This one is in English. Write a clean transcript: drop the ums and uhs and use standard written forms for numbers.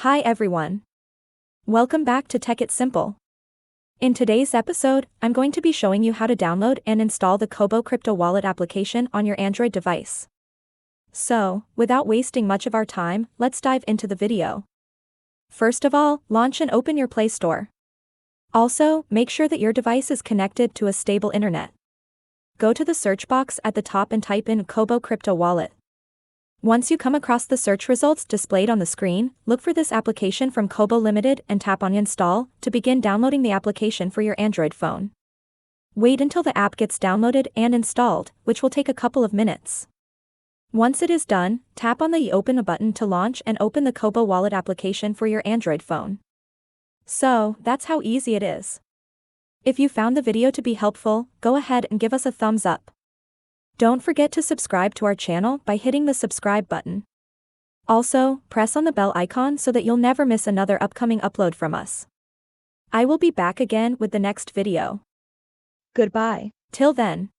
Hi everyone. Welcome back to Tech It Simple. In today's episode, I'm going to be showing you how to download and install the Cobo crypto wallet application on your Android device. So, without wasting much of our time, let's dive into the video. First of all, launch and open your Play Store. Also, make sure that your device is connected to a stable internet. Go to the search box at the top and type in Cobo crypto wallet. Once you come across the search results displayed on the screen, look for this application from Cobo Limited and tap on Install to begin downloading the application for your Android phone. Wait until the app gets downloaded and installed, which will take a couple of minutes. Once it is done, tap on the Open button to launch and open the Cobo wallet application for your Android phone. So, that's how easy it is. If you found the video to be helpful, go ahead and give us a thumbs up. Don't forget to subscribe to our channel by hitting the subscribe button. Also, press on the bell icon so that you'll never miss another upcoming upload from us. I will be back again with the next video. Goodbye. Till then.